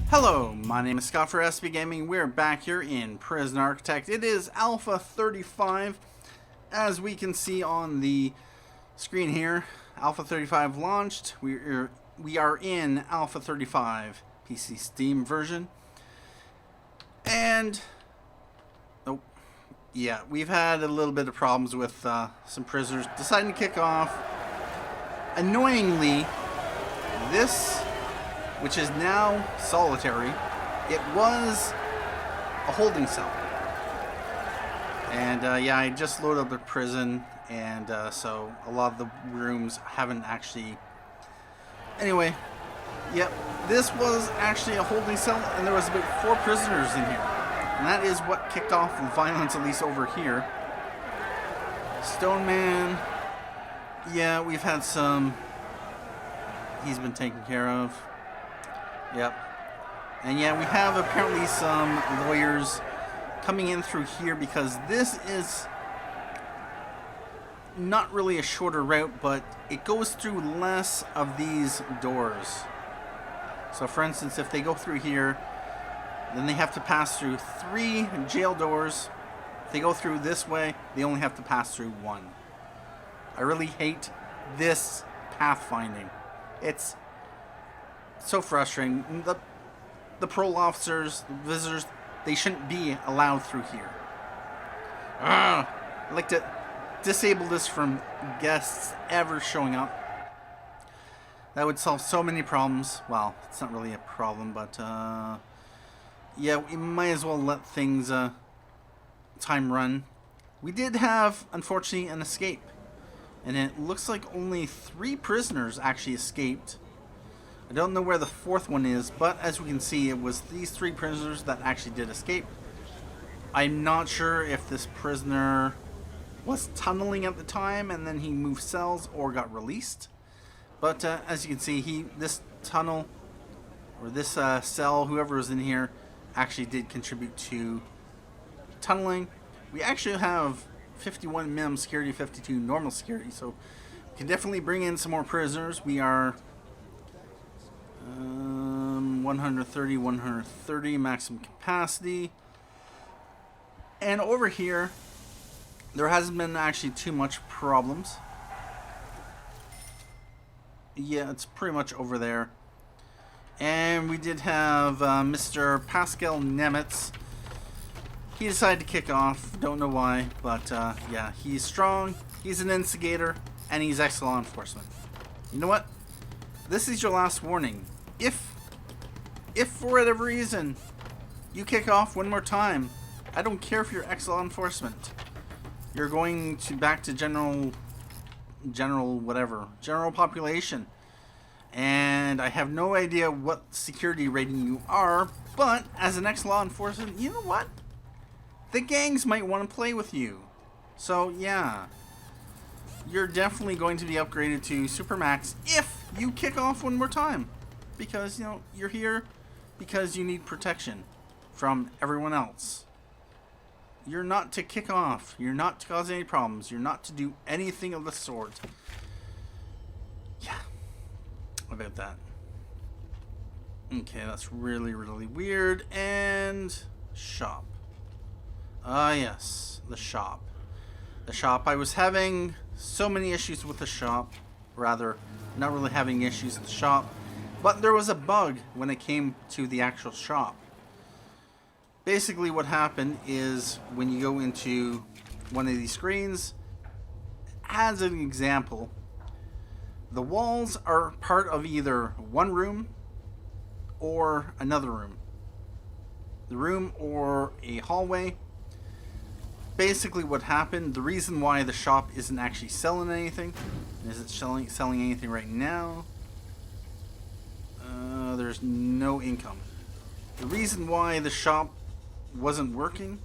Hello, my name is Scott for SB Gaming. We're back here in Prison Architect. It is Alpha 35. As we can see on the screen here, Alpha 35 launched. We are in Alpha 35 PC Steam version. And yeah, we've had a little bit of problems with some prisoners deciding to kick off. Annoyingly, this, which is now solitary, it was a holding cell. And yeah, I just loaded up the prison, and so a lot of the rooms haven't actually... Anyway, yep, this was actually a holding cell, and there was about 4 prisoners in here. And that is what kicked off the violence, at least over here. Stone Man, yeah, we've had some... He's been taken care of. Yep. And yeah, we have apparently some lawyers coming in through here because this is not really a shorter route, but it goes through less of these doors. So for instance, if they go through here, then they have to pass through 3 jail doors. If they go through this way, they only have to pass through 1. I really hate this pathfinding. It's so frustrating. The parole officers, the visitors, they shouldn't be allowed through here. I'd like to disable this from guests ever showing up. That would solve so many problems. Well, it's not really a problem, but yeah, we might as well let things time run. We did have, unfortunately, an escape. And it looks like only 3 prisoners actually escaped. I don't know where the 4th one is, but as we can see, it was these 3 prisoners that actually did escape. I'm not sure if this prisoner was tunneling at the time and then he moved cells or got released. But as you can see, this tunnel, or this cell, whoever was in here, actually did contribute to tunneling. We actually have 51 minimum security, 52 normal security, so we can definitely bring in some more prisoners. We are 130 maximum capacity, and over here there hasn't been actually too much problems. Yeah, it's pretty much over there. And we did have Mr. Pascal Nemitz. He decided to kick off. Don't know why, but yeah, he's strong, he's an instigator, and he's ex-law enforcement. You know what? This is your last warning. If for whatever reason you kick off one more time, I don't care if you're ex-law enforcement. You're going to back to general population. And I have no idea what security rating you are, but as an ex-law enforcement, you know what? The gangs might want to play with you. So yeah, you're definitely going to be upgraded to Supermax if you kick off one more time. Because, you know, you're here because you need protection from everyone else. You're not to kick off. You're not to cause any problems. You're not to do anything of the sort. Yeah, about that. Okay, that's really, really weird. And shop. Ah, yes, the shop. The shop. I was having so many issues with the shop. Rather, not really having issues with the shop. But there was a bug when it came to the actual shop. Basically what happened is when you go into one of these screens, as an example, the walls are part of either one room or another room. The room or a hallway. Basically what happened, the reason why the shop isn't actually selling anything, is it selling anything right now? There's no income. The reason why the shop wasn't working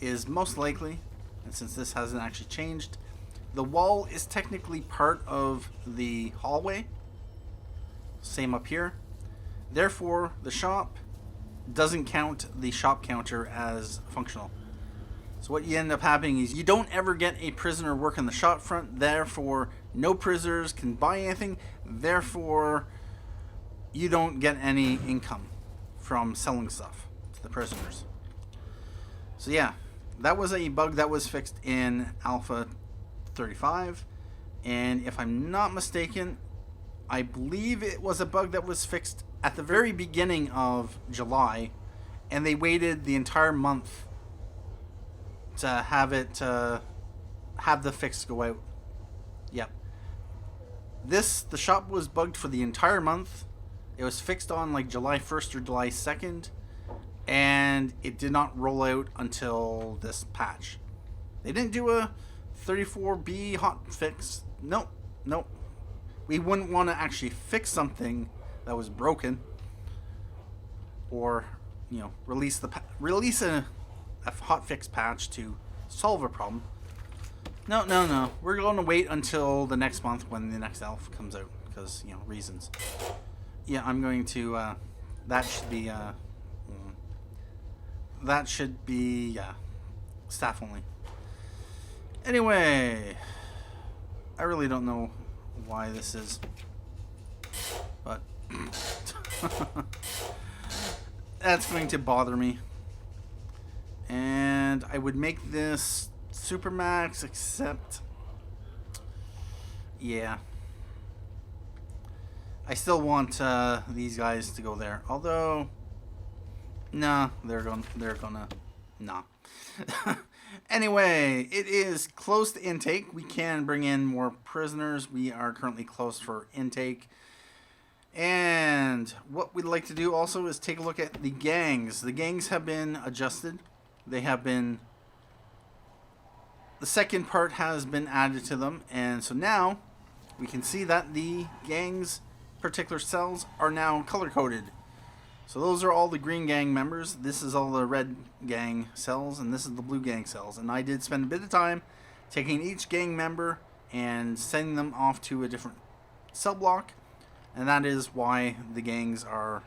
is most likely, and since this hasn't actually changed, the wall is technically part of the hallway. Same up here. Therefore, the shop doesn't count the shop counter as functional. So what you end up happening is you don't ever get a prisoner working the shop front, therefore no prisoners can buy anything, therefore you don't get any income from selling stuff to the prisoners. So yeah, that was a bug that was fixed in Alpha 35, and if I'm not mistaken, I believe it was a bug that was fixed at the very beginning of July, and they waited the entire month to have the fix go out. Yep. The shop was bugged for the entire month. It was fixed on like July 1st or July 2nd, and it did not roll out until this patch. They didn't do a 34B hot fix. Nope. We wouldn't want to actually fix something that was broken, or release a hot fix patch to solve a problem. No. We're going to wait until the next month when the next elf comes out, because reasons. Yeah, I'm going to. That should be staff only. Anyway, I really don't know why this is, but that's going to bother me. And I would make this Supermax, except yeah, I still want these guys to go there. Although, nah, they're gonna nah. Anyway, it is close to intake. We can bring in more prisoners. We are currently close for intake. And what we'd like to do also is take a look at the gangs. The gangs have been adjusted. They have been... The second part has been added to them. And so now we can see that the gangs' particular cells are now color-coded. So those are all the green gang members. This is all the red gang cells, and this is the blue gang cells. And I did spend a bit of time taking each gang member and sending them off to a different cell block. And that is why the gangs are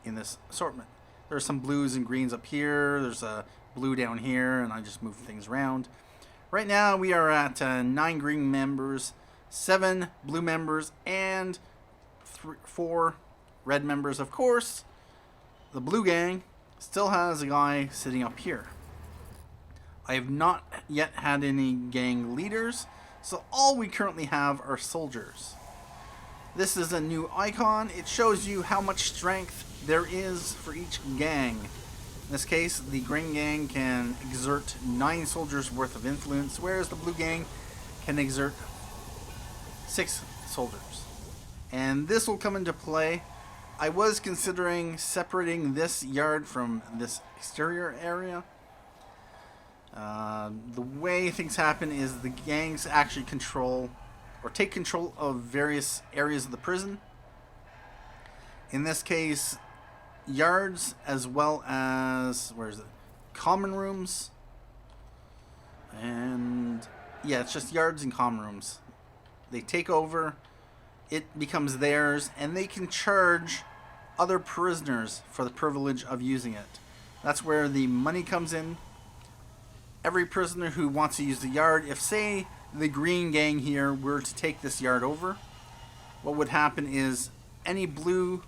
in this assortment. There's some blues and greens up here. There's a blue down here, and I just moved things around. Right now we are at 9 green members, 7 blue members, and 4 red members. Of course, the blue gang still has a guy sitting up here. I have not yet had any gang leaders, so all we currently have are soldiers. This is a new icon. It shows you how much strength there is for each gang. In this case, the green gang can exert 9 soldiers worth of influence, whereas the blue gang can exert 6 soldiers. And this will come into play. I was considering separating this yard from this exterior area. The way things happen is the gangs actually control or take control of various areas of the prison. In this case, yards as well as, common rooms. And yeah, it's just yards and common rooms. They take over, it becomes theirs, and they can charge other prisoners for the privilege of using it. That's where the money comes in. Every prisoner who wants to use the yard, if say the green gang here were to take this yard over, what would happen is anyone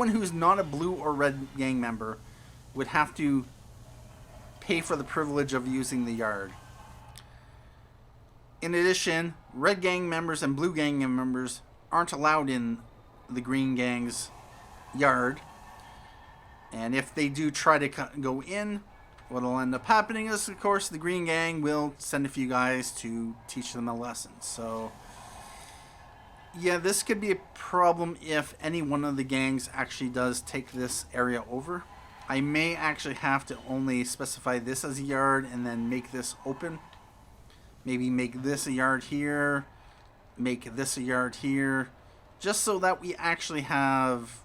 who's not a blue or red gang member would have to pay for the privilege of using the yard. In addition, red gang members and blue gang members aren't allowed in the green gang's yard, and if they do try to go in, what'll end up happening is, of course, the green gang will send a few guys to teach them a lesson. So yeah, this could be a problem if any one of the gangs actually does take this area over. I may actually have to only specify this as a yard and then make this open. Maybe make this a yard here, make this a yard here, just so that we actually have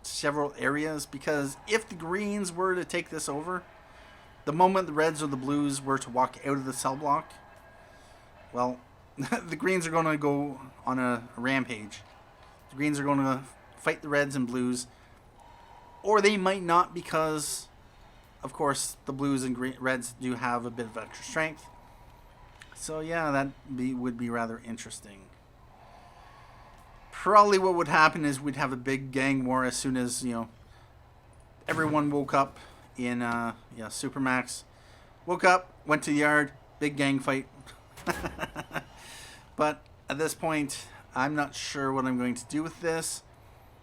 several areas. Because if the greens were to take this over, the moment the reds or the blues were to walk out of the cell block, well, the greens are going to go on a rampage. The greens are going to fight the reds and blues, or they might not, because, of course, the blues and reds do have a bit of extra strength. So yeah, that would be rather interesting. probably what would happen is we'd have a big gang war as soon as, you know, everyone woke up in Supermax. Woke up, went to the yard, big gang fight. But at this point, I'm not sure what I'm going to do with this.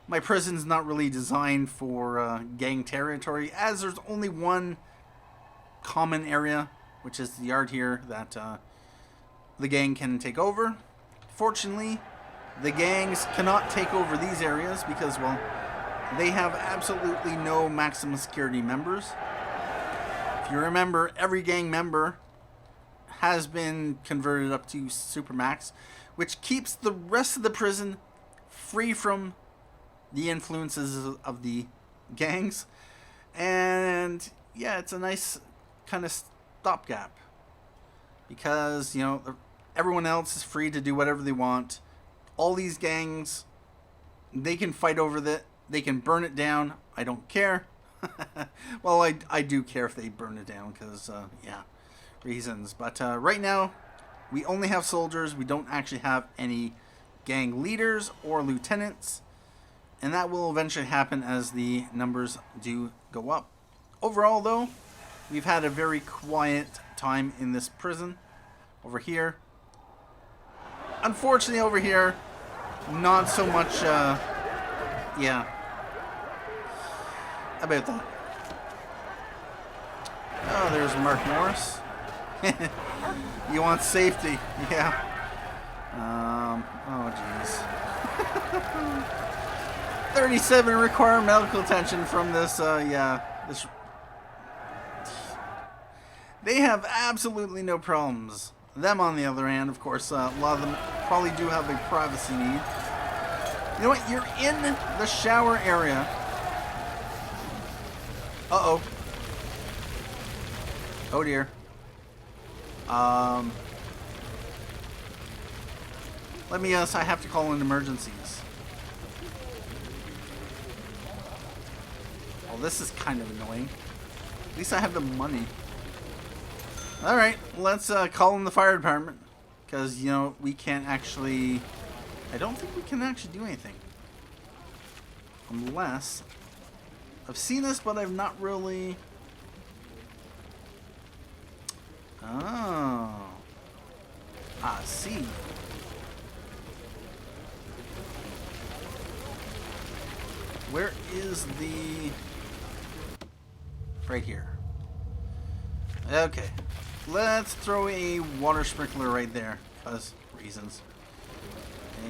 My prison's not really designed for gang territory, as there's only one common area, which is the yard here, that the gang can take over. Fortunately, the gangs cannot take over these areas because, well, they have absolutely no maximum security members. If you remember, every gang member has been converted up to Supermax, which keeps the rest of the prison free from the influences of the gangs. And yeah, it's a nice kind of stopgap because, you know, everyone else is free to do whatever they want. All these gangs, they can fight over that. They can burn it down. I don't care. Well, I do care if they burn it down because, yeah, reasons. But right now, we only have soldiers. We don't actually have any gang leaders or lieutenants. And that will eventually happen as the numbers do go up. Overall, though, we've had a very quiet time in this prison. Over here. Unfortunately, over here, not so much, yeah, about that. Oh, there's Mark Morris. You want safety, yeah. Oh, jeez. 37 require medical attention from this, yeah, this. They have absolutely no problems. Them, on the other hand, of course, a lot of them probably do have a privacy need. You know what? You're in the shower area. Uh-oh. Oh, dear. Let me, I have to call in emergencies. Well, this is kind of annoying. At least I have the money. Alright, let's call in the fire department. Because, you know, we can't actually... I don't think we can actually do anything. Unless... I've seen this, but I've not really... Oh. I see. Where is the... Right here. Okay. Let's throw a water sprinkler right there, because reasons.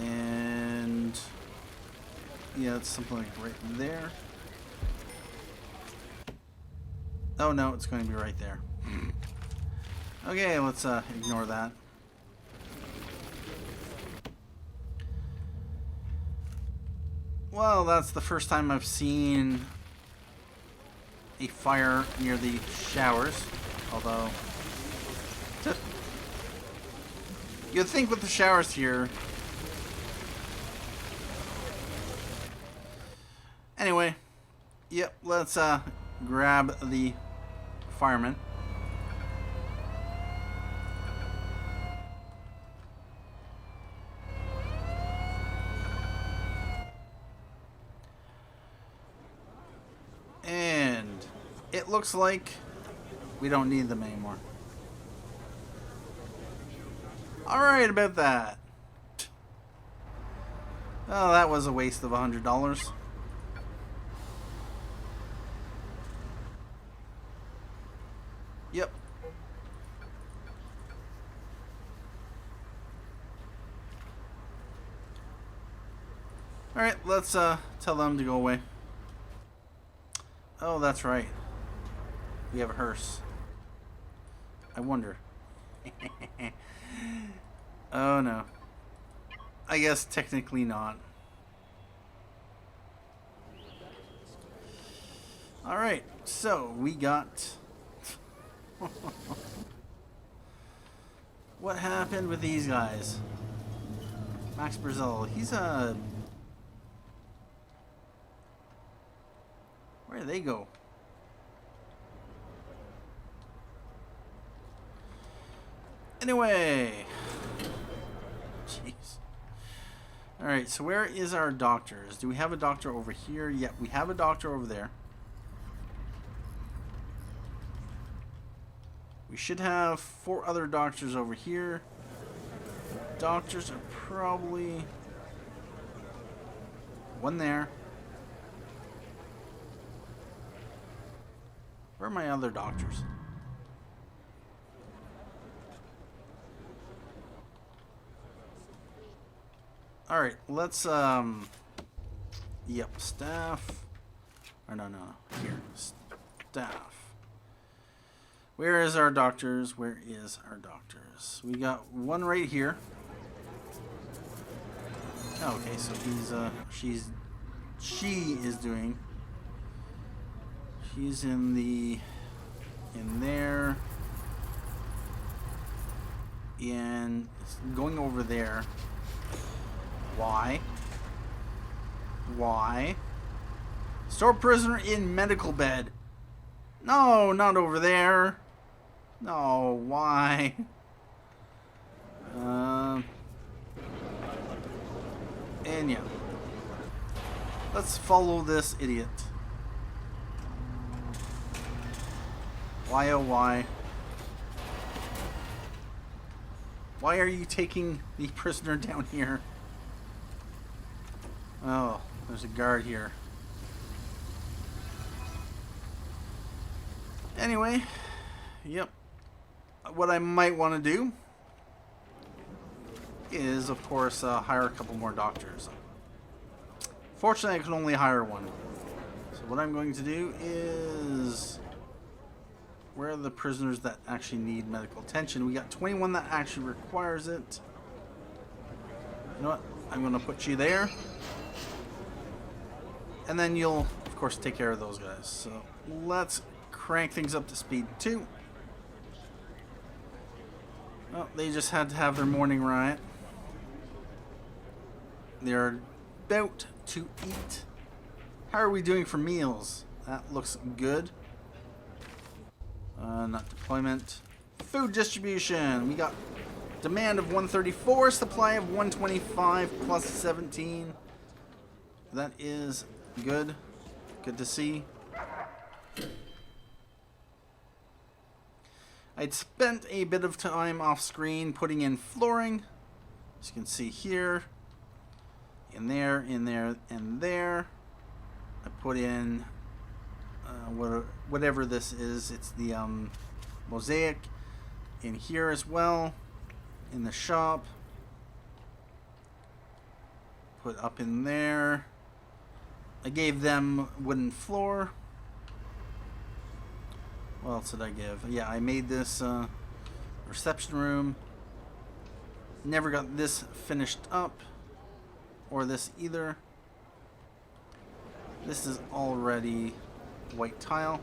And yeah, it's something like right there. Oh no, it's going to be right there. Okay, let's ignore that. Well, that's the first time I've seen a fire near the showers, although you'd think with the showers here. Anyway, yep, let's grab the fireman. And it looks like we don't need them anymore. Alright about that. Oh, that was a waste of $100. Yep. Alright, let's tell them to go away. Oh, that's right. We have a hearse. I wonder. Oh no. I guess technically not. Alright, so we got... What happened with these guys? Max Brazil, he's a... Where do they go? Anyway. Jeez. Alright, so where is our doctors? Do we have a doctor over here? Yep, we have a doctor over there. We should have 4 other doctors over here. Doctors are probably... one there. Where are my other doctors? Alright, let's, yep, staff. Or no, here, staff. Where is our doctors? Where is our doctors? We got one right here. Oh, okay, so she is doing. She's in there. And going over there. Why? Why? Store prisoner in medical bed. No, not over there. No, why? And yeah. Let's follow this idiot. Why, oh why? Why are you taking the prisoner down here? Oh, there's a guard here. Anyway, yep. What I might want to do is, of course, hire a couple more doctors. Fortunately, I can only hire one. So what I'm going to do is... where are the prisoners that actually need medical attention? We got 21 that actually requires it. You know what? I'm going to put you there. And then you'll, of course, take care of those guys. So let's crank things up to speed 2. Well, they just had to have their morning riot. They're about to eat. How are we doing for meals? That looks good. Not deployment. Food distribution. We got demand of 134, supply of 125 plus 17. That is good. Good to see. I'd spent a bit of time off screen putting in flooring. As you can see here. In there, in there, and there. I put in whatever this is. It's the mosaic in here as well. In the shop. Put up in there. I gave them wooden floor. What else did I give? Yeah, I made this reception room. Never got this finished up. Or this either. This is already white tile.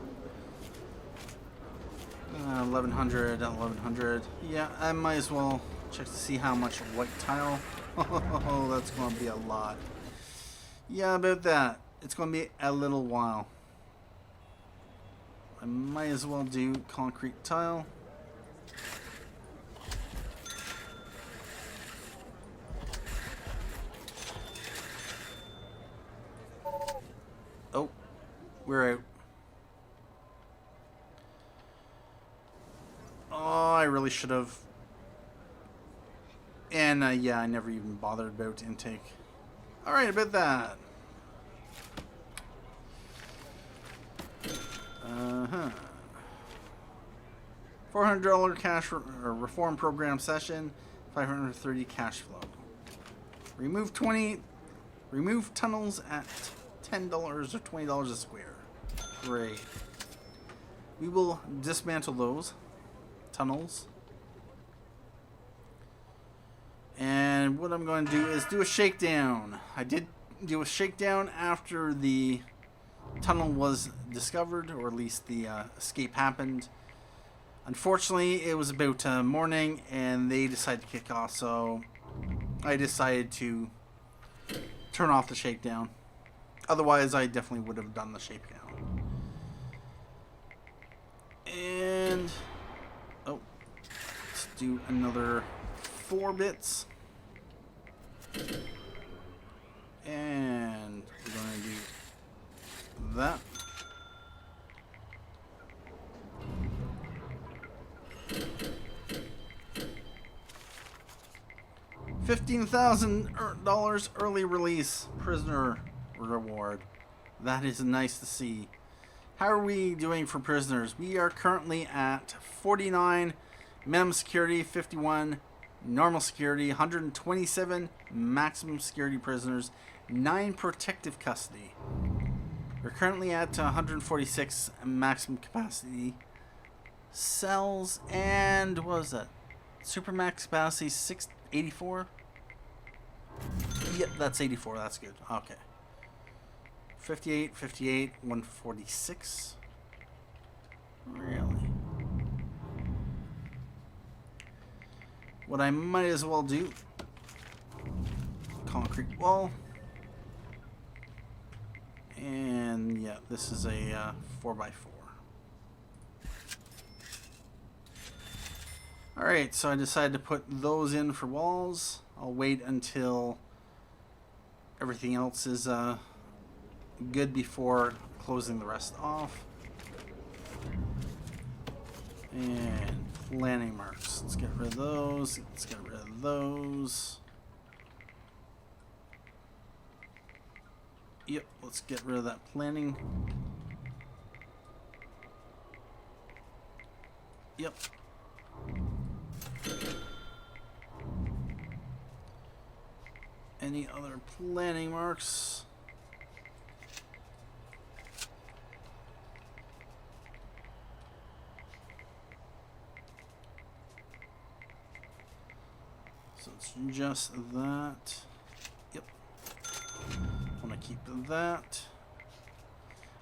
1100, 1100. Yeah, I might as well check to see how much white tile. Oh, that's going to be a lot. Yeah, about that. It's going to be a little while. I might as well do concrete tile. Oh, we're out. Oh, I really should have. And yeah, I never even bothered about intake. Alright, about that. $400 cash reform program session, 530 cash flow. Remove tunnels at $10 or $20 a square. Great. We will dismantle those tunnels. And what I'm going to do is do a shakedown. I did do a shakedown after the tunnel was discovered, or at least the escape happened. Unfortunately, it was about morning, and they decided to kick off, so I decided to turn off the shakedown. Otherwise, I definitely would have done the shakedown. And oh, let's do another 4 bits. $15,000 early release prisoner reward. That is nice to see. How are we doing for prisoners? We are currently at 49 minimum security, 51 normal security, 127 maximum security prisoners, 9 protective custody. We're currently at 146 maximum capacity cells, and what was that? Supermax capacity 684? Yep, that's 84. That's good. Okay. 58, 58, 146. Really? What I might as well do, concrete wall. And yeah, this is a 4x4. Alright, so I decided to put those in for walls. I'll wait until everything else is good before closing the rest off. And planning marks. Let's get rid of those. Let's get rid of those. Yep, let's get rid of that planning. Yep. Any other planning marks? So it's just that. Yep. Want to keep that.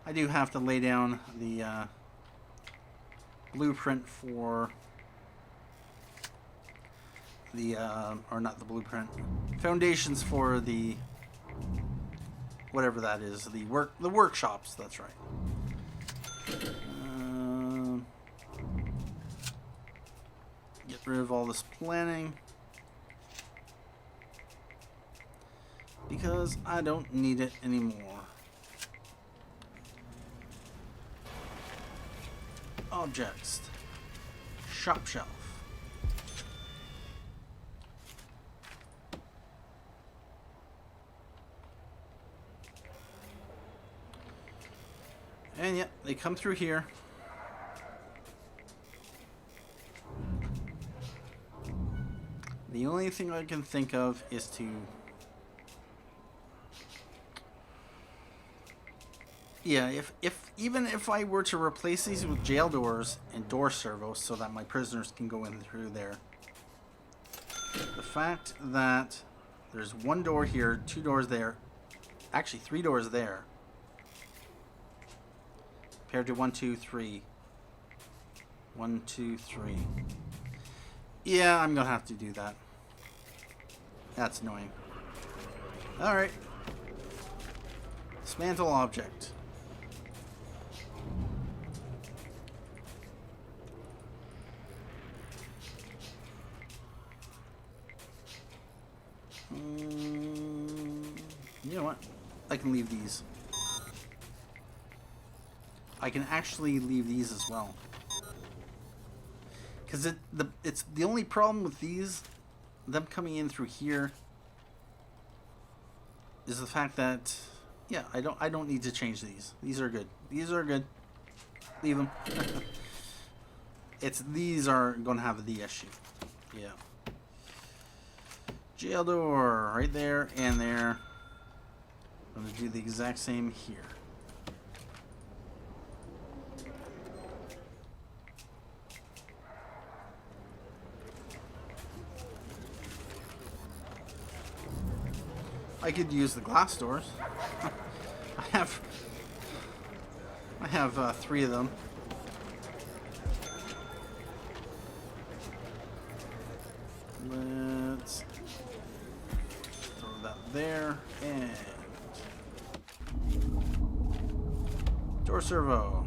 I do have to lay down the blueprint for the or not the blueprint, foundations for the whatever that is, the workshops. That's right. Get rid of all this planning because I don't need it anymore. Objects, shop shelf. And yeah, they come through here. The only thing I can think of is to... Yeah, even if I were to replace these with jail doors and door servos so that my prisoners can go in through there. The fact that there's one door here, 2 doors there, actually 3 doors there, compared to 1, 2, 3. 1, 2, 3. Yeah, I'm gonna have to do that. That's annoying. Alright. Dismantle object. You know what? I can leave these. I can actually leave these as well. Because it's the only problem with these, them coming in through here, is the fact that, yeah, I don't need to change these. These are good. These are good. Leave them. These are going to have the issue. Yeah. Jail door right there and there. I'm going to do the exact same here. I could use the glass doors. I have 3 of them. Let's throw that there and door servo.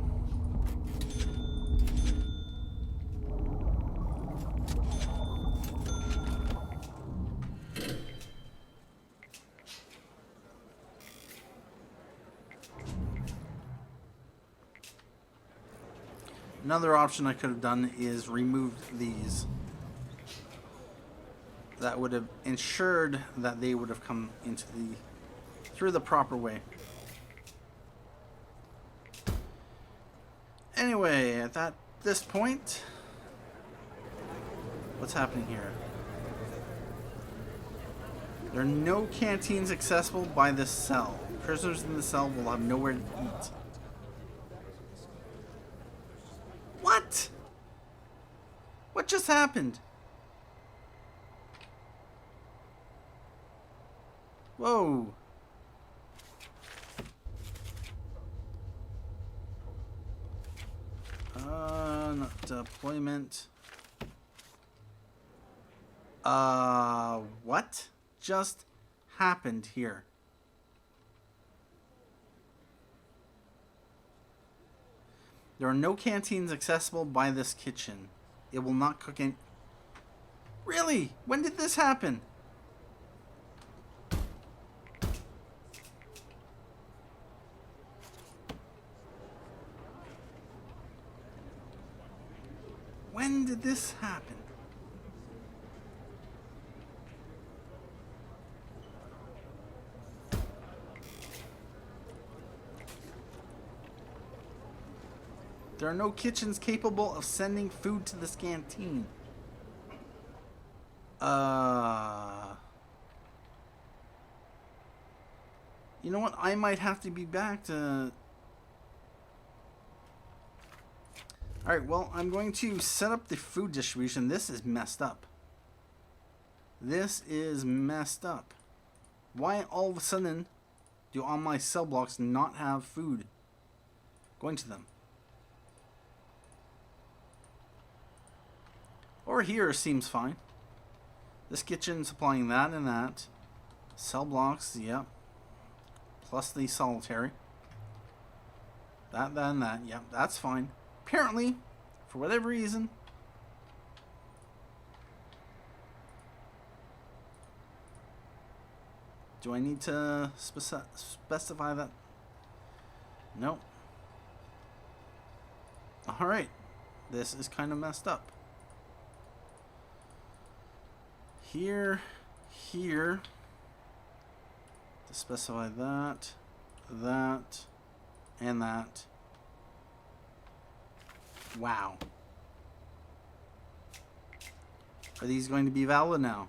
Another option I could have done is removed these. that would have ensured that they would have come into through the proper way. Anyway, at this point, what's happening here? There are no canteens accessible by this cell. Prisoners in the cell will have nowhere to eat. What? What just happened? Whoa. Not deployment. What just happened here? There are no canteens accessible by this kitchen. It will not cook in. Really? When did this happen? When did this happen? There are no kitchens capable of sending food to this canteen. You know what? I might have to be back to... Alright, well, I'm going to set up the food distribution. This is messed up. This is messed up. Why all of a sudden do all my cell blocks not have food going to them? Over here seems fine. This kitchen supplying that and that. Cell blocks, yep. Plus the solitary. That, and that, yep, that's fine. Apparently, for whatever reason, do I need to specify that? Nope. Alright. This is kind of messed up. Here, to specify that, that, and that. Wow. Are these going to be valid now?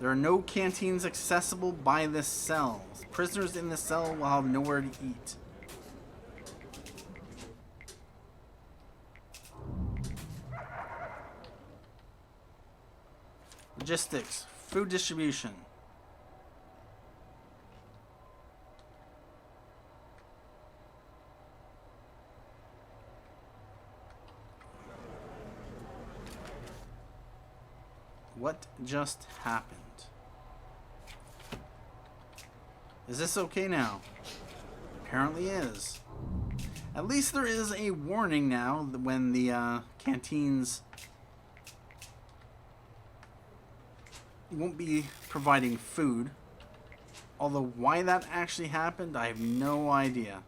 There are no canteens accessible by this cell. Prisoners in the cell will have nowhere to eat. Logistics, food distribution. What just happened? Is this okay now? Apparently is. At least there is a warning now when the canteens won't be providing food. Although why that actually happened, I have no idea.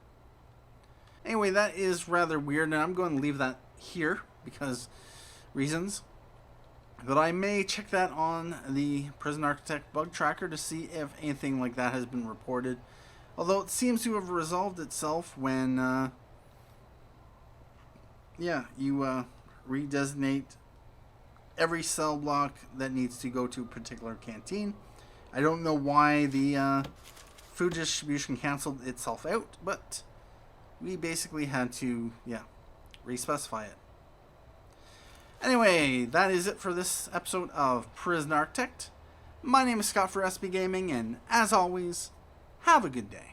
Anyway, that is rather weird, and I'm going to leave that here because reasons. But I may check that on the Prison Architect bug tracker to see if anything like that has been reported. Although it seems to have resolved itself when, you redesignate every cell block that needs to go to a particular canteen. I don't know why the food distribution canceled itself out, but we basically had to, re-specify it. Anyway, that is it for this episode of Prison Architect. My name is Scott for SB Gaming, and as always, have a good day.